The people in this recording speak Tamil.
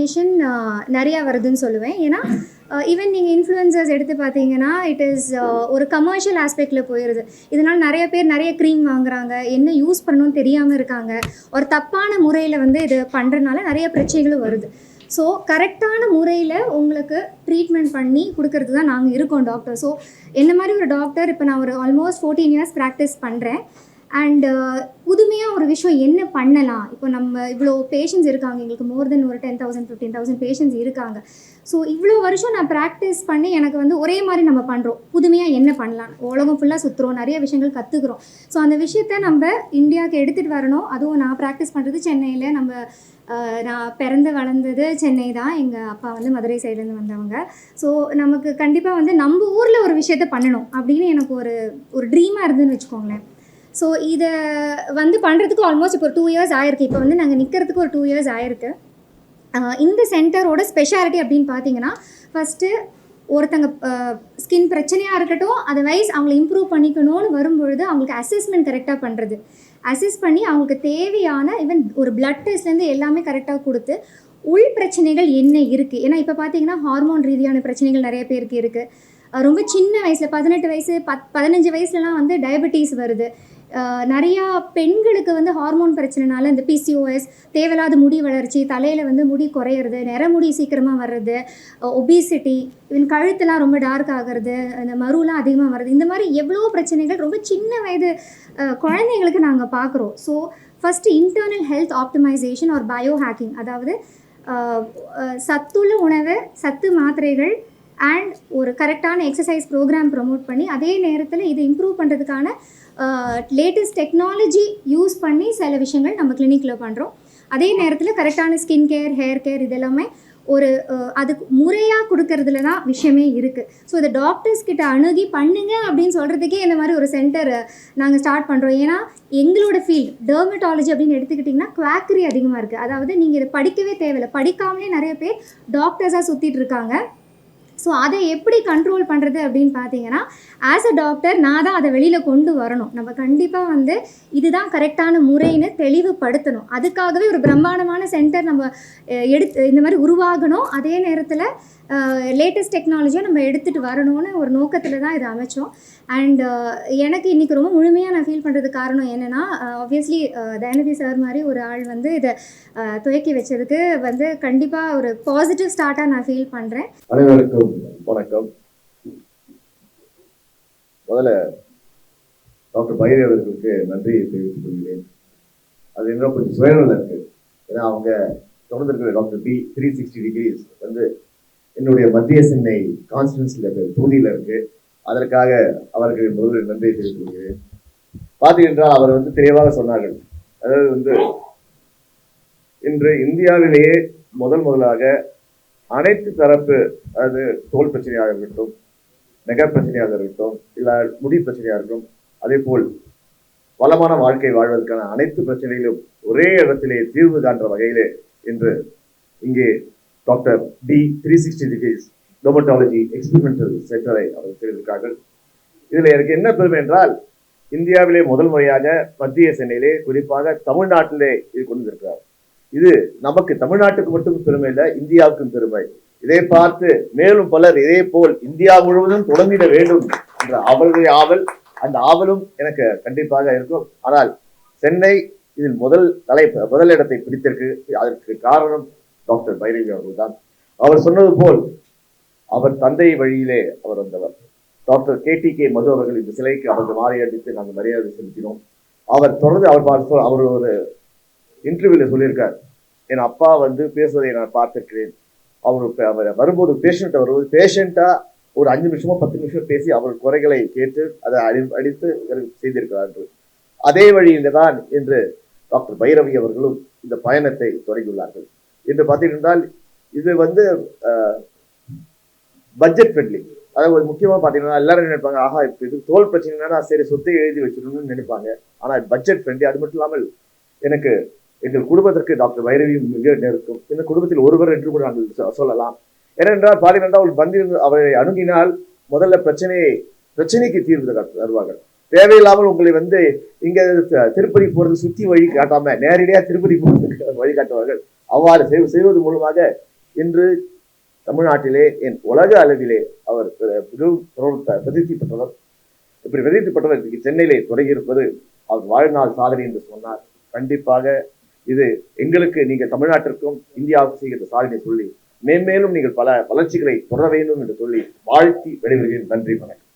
இன்ஃபர்மேஷன் நிறையா வருதுன்னு சொல்லுவேன். ஏன்னா ஈவன் நீங்கள் இன்ஃப்ளூயன்சர்ஸ் எடுத்து பார்த்தீங்கன்னா இட் இஸ் ஒரு கமர்ஷியல் ஆஸ்பெக்டில் போயிடுது. இதனால் நிறைய பேர் நிறைய க்ரீம் வாங்குறாங்க, என்ன யூஸ் பண்ணணும்னு தெரியாமல் இருக்காங்க. ஒரு தப்பான முறையில் வந்து இது பண்ணுறதுனால நிறைய பிரச்சனைகளும் வருது. ஸோ கரெக்டான முறையில் உங்களுக்கு ட்ரீட்மெண்ட் பண்ணி கொடுக்கறது தான் நாங்கள் இருக்கோம் டாக்டர். ஸோ என்ன மாதிரி ஒரு டாக்டர் இப்போ நான் ஒரு ஆல்மோஸ்ட் 14 இயர்ஸ் ப்ராக்டிஸ் பண்ணுறேன். அண்ட் புதுமையாக ஒரு விஷயம் என்ன பண்ணலாம், இப்போ நம்ம இவ்வளோ பேஷண்ட்ஸ் இருக்காங்க, எங்களுக்கு மோர் தென் ஒரு 10,000 15,000 பேஷண்ட்ஸ் இருக்காங்க. ஸோ இவ்வளோ வருஷம் நான் ப்ராக்டிஸ் பண்ணி எனக்கு வந்து ஒரே மாதிரி நம்ம பண்ணுறோம், புதுமையாக என்ன பண்ணலாம், உலகம் ஃபுல்லாக சுற்றுறோம், நிறைய விஷயங்கள் கற்றுக்குறோம். ஸோ அந்த விஷயத்த நம்ம இந்தியாவுக்கு எடுத்துகிட்டு வரணும். அதுவும் நான் ப்ராக்டிஸ் பண்ணுறது சென்னையில். நான் பிறந்து வளர்ந்தது சென்னை தான். எங்கள் அப்பா வந்து மதுரை சைட்லேருந்து வந்தவங்க. ஸோ நமக்கு கண்டிப்பாக வந்து நம்ம ஊரில் ஒரு விஷயத்த பண்ணணும் அப்படின்னு எனக்கு ஒரு ட்ரீமாக இருந்துன்னு வச்சுக்கோங்களேன். ஸோ இதை வந்து பண்ணுறதுக்கு ஆல்மோஸ்ட் இப்போ ஒரு 2 இயர்ஸ் ஆயிருக்கு. இப்போ வந்து நாங்கள் நிற்கிறதுக்கு ஒரு 2 இயர்ஸ் ஆயிருக்கு. இந்த சென்டரோட ஸ்பெஷாலிட்டி அப்படின்னு பார்த்தீங்கன்னா, ஃபஸ்ட்டு ஒருத்தங்க ஸ்கின் பிரச்சனையாக இருக்கட்டும், அதர்வைஸ் அவங்கள இம்ப்ரூவ் பண்ணிக்கணும்னு வரும்பொழுது அவங்களுக்கு அசஸ்மெண்ட் கரெக்டாக பண்ணுறது, அசஸ் பண்ணி அவங்களுக்கு தேவையான ஈவன் ஒரு பிளட் டெஸ்ட்லேருந்து எல்லாமே கரெக்டாக கொடுத்து உள் பிரச்சனைகள் என்ன இருக்குது. ஏன்னா இப்போ பார்த்தீங்கன்னா ஹார்மோன் ரீதியான பிரச்சனைகள் நிறைய பேருக்கு இருக்குது. ரொம்ப சின்ன வயசில் 18 வயசு 15 வயசுலலாம் வந்து டயபெட்டிஸ் வருது. நிறையா பெண்களுக்கு வந்து ஹார்மோன் பிரச்சனைனால இந்த PCOS, தேவையில்லாத முடி வளர்ச்சி, தலையில் வந்து முடி குறையிறது, நிறமுடி சீக்கிரமாக வர்றது, ஒபிசிட்டி, ஈவன் கழுத்தெல்லாம் ரொம்ப டார்க் ஆகிறது, அந்த மருலாம் அதிகமாக வர்றது, இந்த மாதிரி எவ்வளோ பிரச்சனைகள் ரொம்ப சின்ன வயது குழந்தைங்களுக்கு நாங்கள் பார்க்குறோம். So first internal health optimization or bio hacking, அதாவது சத்துள்ள உணவு, சத்து மாத்திரைகள் அண்ட் ஒரு கரெக்டான எக்ஸசைஸ் ப்ரோக்ராம் ப்ரமோட் பண்ணி அதே நேரத்தில் இதை இம்ப்ரூவ் பண்ணுறதுக்கான லேட்டஸ்ட் டெக்னாலஜி யூஸ் பண்ணி சில விஷயங்கள் நம்ம கிளினிக்கில் பண்ணுறோம். அதே நேரத்தில் கரெக்டான ஸ்கின் கேர், ஹேர் கேர் இதெல்லாமே ஒரு அதுக்கு முறையாக கொடுக்கறதுல தான் விஷயமே இருக்குது. ஸோ இதை டாக்டர்ஸ் கிட்ட அணுகி பண்ணுங்க அப்படின்னு சொல்கிறதுக்கே இந்த மாதிரி ஒரு சென்டர் நாங்கள் ஸ்டார்ட் பண்ணுறோம். ஏன்னா எங்களோட ஃபீல்ட் டெர்மட்டாலஜி அப்படின்னு எடுத்துக்கிட்டிங்கன்னா குவாக்கரி அதிகமாக இருக்குது. அதாவது நீங்கள் இதை படிக்கவே தேவையில்லை, படிக்காமலே நிறைய பேர் டாக்டர்ஸாக சுற்றிட்டு இருக்காங்க. ஸோ அதை எப்படி கண்ட்ரோல் பண்ணுறது அப்படின்னு பார்த்தீங்கன்னா, ஆஸ் அ டாக்டர் நான் தான் அதை வெளியில் கொண்டு வரணும். நம்ம கண்டிப்பாக வந்து இதுதான் கரெக்டான முறைன்னு தெளிவுபடுத்தணும். அதுக்காகவே ஒரு பிரம்மாண்டமான சென்டர் நம்ம எடுத்து இந்த மாதிரி உருவாகணும். அதே நேரத்தில் லேட்டஸ்ட் டெக்னாலஜியை நம்ம எடுத்துகிட்டு வரணும்னு ஒரு நோக்கத்தில் தான் இதை அமைச்சோம். அண்ட் எனக்கு இன்றைக்கி ரொம்ப முழுமையாக நான் ஃபீல் பண்ணுறதுக்கு காரணம் என்னென்னா, ஆப்வியஸ்லி தயாநிதி சார் மாதிரி ஒரு ஆள் வந்து இதை துவக்கி வச்சதுக்கு வந்து கண்டிப்பாக ஒரு பாசிட்டிவ் ஸ்டார்ட்டாக நான் ஃபீல் பண்ணுறேன். அனைவருக்கும் வணக்கம். முதல்ல டாக்டர் பைரவி அவர்களுக்கு நன்றியை தெரிவித்துக் கொள்கிறேன். அது இன்னும் கொஞ்சம் சுயநலம் இருக்கு. ஏன்னா அவங்க தொடர்ந்து இருக்கிற டாக்டர் பி 360 டிகிரிஸ் வந்து என்னுடைய மத்திய சென்னை கான்ஸ்டிடன்சியில் தொகுதியில் இருக்கு. அதற்காக அவருக்கு முதலில் நன்றியை தெரிவித்துக் கொள்கிறேன். பார்த்தீங்கன்றால் அவர் வந்து தெளிவாக சொன்னார்கள். அதாவது வந்து இன்று இந்தியாவிலேயே முதலாக அனைத்து தரப்பு, அதாவது தோல் பிரச்சனையாக இருக்கட்டும், நெக பிரச்சனையாக இருக்கட்டும், இல்லை முடி பிரச்சனையாக இருக்கட்டும், அதே போல் வளமான வாழ்க்கை வாழ்வதற்கான அனைத்து பிரச்சனைகளும் ஒரே இடத்திலே தீர்வு காண்ற வகையிலே இன்று இங்கே doctor D 360 degrees dermatology experimental சென்டரை அவர் செய்திருக்கார்கள். இதில் எனக்கு என்ன பெருமை என்றால், இந்தியாவிலே முதல் முறையாக மத்திய சென்னையிலே, குறிப்பாக தமிழ்நாட்டிலே இது கொண்டு வந்திருக்கிறார். இது நமக்கு தமிழ்நாட்டுக்கு மட்டும் பெருமை இல்லை, இந்தியாவுக்கும் பெருமை. இதை பார்த்து மேலும் பலர் இதே போல் இந்தியா முழுவதும் தொடங்கிட வேண்டும் என்ற அவர்களுடைய ஆவல், அந்த ஆவலும் எனக்கு கண்டிப்பாக இருக்கும். ஆனால் சென்னை இதில் முதல் இடத்தை பிடித்திருக்கு. அதற்கு காரணம் டாக்டர் பைரவி அவர்கள் தான். அவர் சொன்னது போல் அவர் தந்தை வழியிலே அவர் வந்தவர். டாக்டர் KTK மது அவர்கள் இந்த சிலைக்கு அவர்கள் மாலை அடித்து நாங்கள் மரியாதை செலுத்தினோம். அவர் தொடர்ந்து அவர் ஒரு இன்டர்வியூல சொல்லியிருக்கார், என் அப்பா வந்து பேசுவதை நான் பார்த்திருக்கிறேன். அவர் வரும்போது பேஷண்டா ஒரு 5 நிமிஷமோ 10 நிமிஷம் பேசி அவர் குறைகளை கேட்டு அதை அடித்து செய்திருக்கிறார்கள். அதே வழியில தான் இன்று டாக்டர் பைரவி அவர்களும் இந்த பயணத்தை தொடங்கியுள்ளார்கள். என்று பார்த்தீங்கன்னா இது வந்து பட்ஜெட் ஃப்ரெண்ட்லி. அதாவது முக்கியமாக பார்த்தீங்கன்னா எல்லாரும் நினைப்பாங்க, ஆஹா இப்போ இது தோல் பிரச்சனைனா சரி சொத்தை எழுதி வச்சிடணும்னு நினைப்பாங்க. ஆனால் பட்ஜெட் ஃப்ரெண்ட்லி. அது மட்டும் இல்லாமல் எனக்கு எங்கள் குடும்பத்திற்கு டாக்டர் பைரவியும் மிக நெருக்கம். இந்த குடும்பத்தில் ஒருவர் என்று கூட நாங்கள் சொல்லலாம். ஏனென்றால் பார்த்தீங்கன்னா அவரை அணுகினால் முதல்ல பிரச்சனைக்கு தீர்வு தருவார்கள். தேவையில்லாமல் உங்களை வந்து இங்க திருப்பதி போறது சுத்தி வழி காட்டாம நேரடியாக திருப்பதி போறதுக்கு வழி காட்டுவார்கள். அவ்வாறு செய்வது மூலமாக இன்று தமிழ்நாட்டிலே உலக அளவிலே அவர் பிரசித்தி பெற்றவர். இப்படி பிரசித்தி பெற்றவர் சென்னையிலே தொடங்கியிருப்பது அவர் வாழ்நாள் சாதனை என்று சொன்னார். கண்டிப்பாக இது எங்களுக்கு நீங்கள் தமிழ்நாட்டிற்கும் இந்தியாவுக்கும் செய்கிற சாதனை சொல்லி மேன்மேலும் நீங்கள் பல வளர்ச்சிகளை தொடர வேண்டும் என்று சொல்லி வாழ்த்தி விடைபெறுகிறேன். நன்றி, வணக்கம்.